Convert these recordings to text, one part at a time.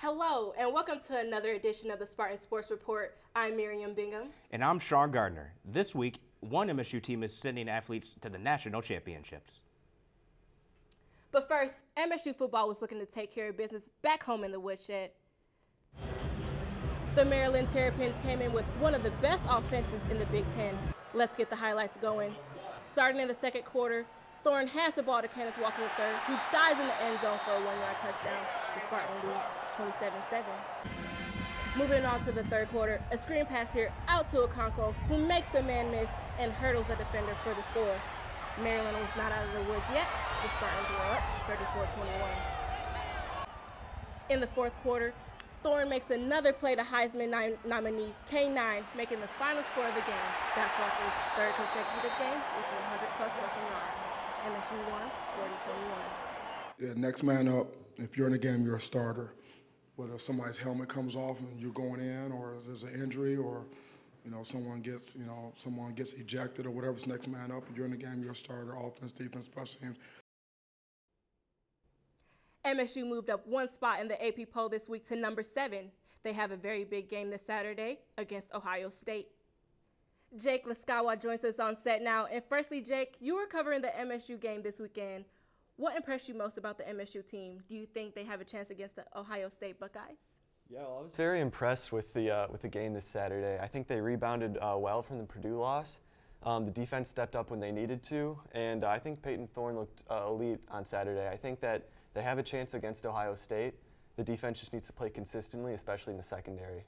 Hello, and welcome to another edition of the Spartan Sports Report. I'm Miriam Bingham. And I'm Sean Gardner. This week, one MSU team is sending athletes to the national championships. But first, MSU football was looking to take care of business back home in the woodshed. The Maryland Terrapins came in with one of the best offenses in the Big Ten. Let's get the highlights going. Starting in the second quarter, Thorne hands the ball to Kenneth Walker III, who dives in the end zone for a 1-yard touchdown. The Spartan leads 27-7. Moving on to the third quarter, a screen pass here out to Okonkwo, who makes the man miss and hurdles the defender for the score. Maryland was not out of the woods yet. The Spartans were up 34-21. In the fourth quarter, Thorne makes another play to Heisman nominee K9, making the final score of the game. That's Walker's third consecutive game with 100-plus rushing yards. MSU won 40-21. Yeah, next man up. If you're in the game, you're a starter. Whether somebody's helmet comes off and you're going in, or there's an injury, or someone gets ejected, or whatever's next man up. If you're in the game, you're a starter. Offense, defense, special teams. MSU moved up one spot in the AP poll this week to number 7. They have a very big game this Saturday against Ohio State. Jake Laskawa joins us on set now. And firstly, Jake, you were covering the MSU game this weekend. What impressed you most about the MSU team? Do you think they have a chance against the Ohio State Buckeyes? Yeah, well, I was very impressed with the game this Saturday. I think they rebounded well from the Purdue loss. The defense stepped up when they needed to, and I think Peyton Thorne looked elite on Saturday. I think that they have a chance against Ohio State. The defense just needs to play consistently, especially in the secondary.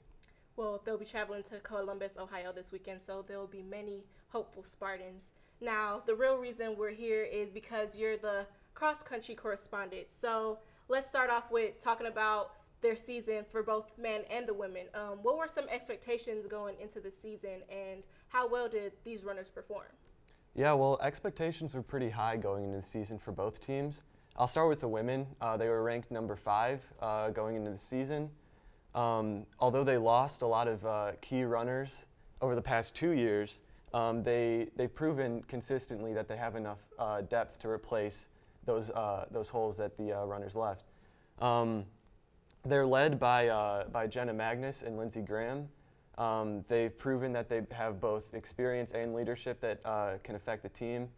Well, they'll be traveling to Columbus, Ohio this weekend, so there will be many hopeful Spartans. Now, the real reason we're here is because you're the cross-country correspondent. So let's start off with talking about their season for both men and the women. What were some expectations going into the season, and how well did these runners perform? Yeah, well, expectations were pretty high going into the season for both teams. I'll start with the women. They were ranked number 5 going into the season. Although they lost a lot of key runners over the past 2 years, they've proven consistently that they have enough depth to replace those holes that the runners left. They're led by Jenna Magnus and Lindsey Graham. They've proven that they have both experience and leadership that can affect the team.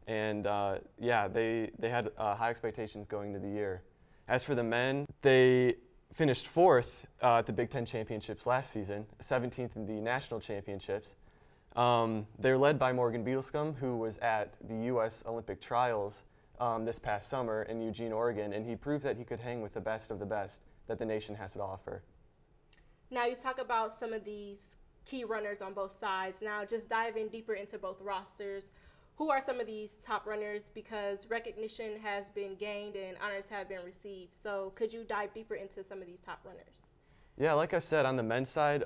And they had high expectations going into the year. As for the men, they finished 4th at the Big Ten Championships last season, 17th in the national championships. They're led by Morgan Beadlescomb, who was at the U.S. Olympic trials this past summer in Eugene, Oregon, and he proved that he could hang with the best of the best that the nation has to offer. Now you talk about some of these key runners on both sides. Now just diving deeper into both rosters, who are some of these top runners, because recognition has been gained and honors have been received. So could you dive deeper into some of these top runners? Yeah, like I said, on the men's side,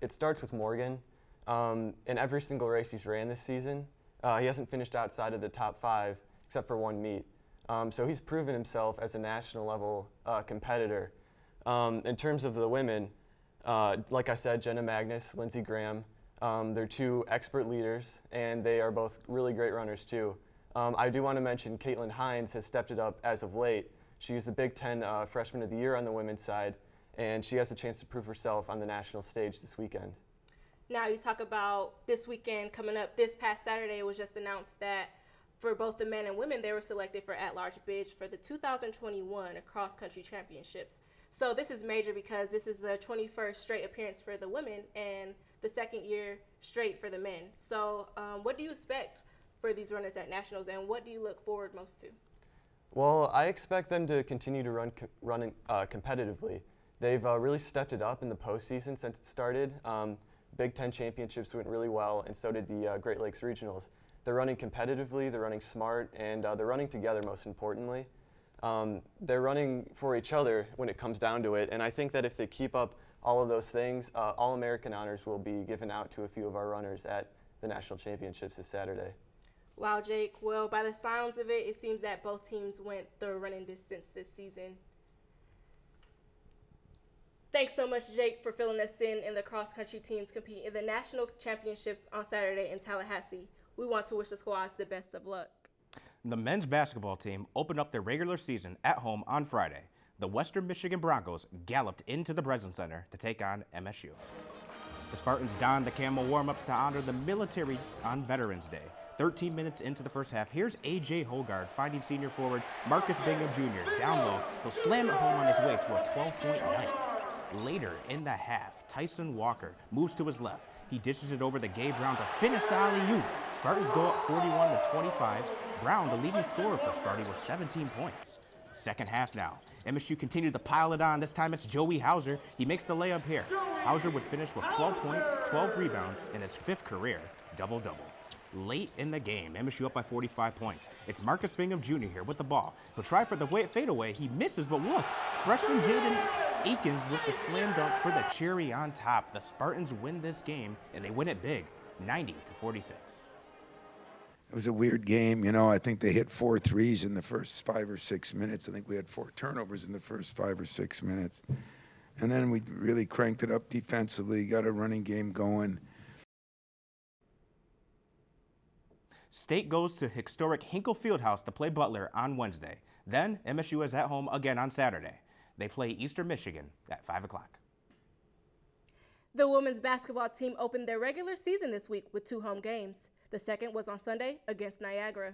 it starts with Morgan. In every single race he's ran this season, he hasn't finished outside of the top 5 except for one meet. So he's proven himself as a national level competitor. In terms of the women, like I said, Jenna Magnus, Lindsey Graham, they're 2 expert leaders, and they are both really great runners too. I do want to mention Caitlyn Hines has stepped it up as of late. She's the Big Ten Freshman of the Year on the women's side, and she has a chance to prove herself on the national stage this weekend. Now you talk about this weekend coming up. This past Saturday, it was just announced that for both the men and women, they were selected for at-large bids for the 2021 cross-country championships. So this is major because this is the 21st straight appearance for the women and the second year straight for the men. So what do you expect for these runners at nationals, and what do you look forward most to? Well, I expect them to continue to run competitively. They've really stepped it up in the postseason since it started. Big Ten championships went really well, and so did the Great Lakes Regionals. They're running competitively, they're running smart, and they're running together most importantly. They're running for each other when it comes down to it, and I think that if they keep up all of those things, All-American honors will be given out to a few of our runners at the national championships this Saturday. Wow, Jake. Well, by the sounds of it, it seems that both teams went the running distance this season. Thanks so much, Jake, for filling us in the cross-country teams compete in the national championships on Saturday in Tallahassee. We want to wish the squads the best of luck. The men's basketball team opened up their regular season at home on Friday the Western Michigan Broncos galloped into the Breslin Center to take on MSU. The Spartans donned the camel warm-ups to honor the military on Veterans Day. 13 minutes into the first half, here's A.J. Hogard finding senior forward Marcus Bingham Jr. down low. He'll slam it home on his way to a 12-point night. Later in the half, Tyson Walker moves to his left. He dishes it over to Gabe Brown to finish the alley-oop. Spartans go up 41-25. Brown, the leading scorer for Sparty, with 17 points. Second half now. MSU continued to pile it on. This time it's Joey Hauser. He makes the layup here. Hauser would finish with 12 points, 12 rebounds, in his 5th career double-double. Late in the game, MSU up by 45 points. It's Marcus Bingham Jr. here with the ball. He'll try for the fadeaway. He misses, but look, freshman Jaden Akins with the slam dunk for the cherry on top. The Spartans win this game, and they win it big, 90-46. It was a weird game. You know, I think they hit 4 threes in the first 5 or 6 minutes. I think we had 4 turnovers in the first 5 or 6 minutes. And then we really cranked it up defensively, got a running game going. State goes to historic Hinkle Fieldhouse to play Butler on Wednesday. Then MSU is at home again on Saturday. They play Eastern Michigan at 5 o'clock. The women's basketball team opened their regular season this week with 2 home games. The second was on Sunday against Niagara.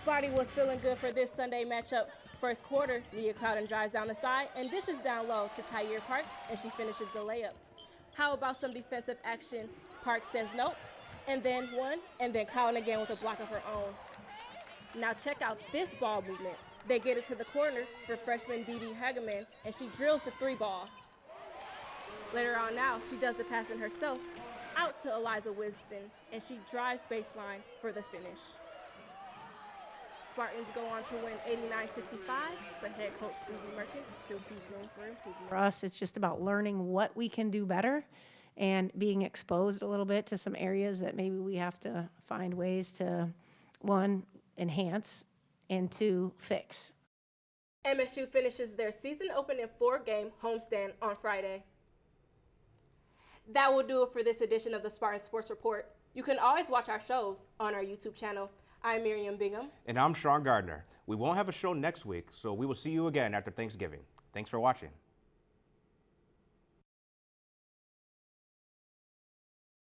Sparty was feeling good for this Sunday matchup. First quarter, Nia Clouden drives down the side and dishes down low to Tyre Parks, and she finishes the layup. How about some defensive action? Parks says nope, and then one, and then Clouden again with a block of her own. Now check out this ball movement. They get it to the corner for freshman Dee Hageman, and she drills the 3-ball. Later on now, she does the passing herself out to Eliza Wisden, and she drives baseline for the finish. Spartans go on to win 89-65, but head coach Susie Merchant still sees room for improvement. For us, it's just about learning what we can do better and being exposed a little bit to some areas that maybe we have to find ways to, 1, enhance, and 2, fix. MSU finishes their season opening 4-game homestand on Friday. That will do it for this edition of the Spartan Sports Report. You can always watch our shows on our YouTube channel. I'm Miriam Bingham. And I'm Sean Gardner. We won't have a show next week, so we will see you again after Thanksgiving. Thanks for watching.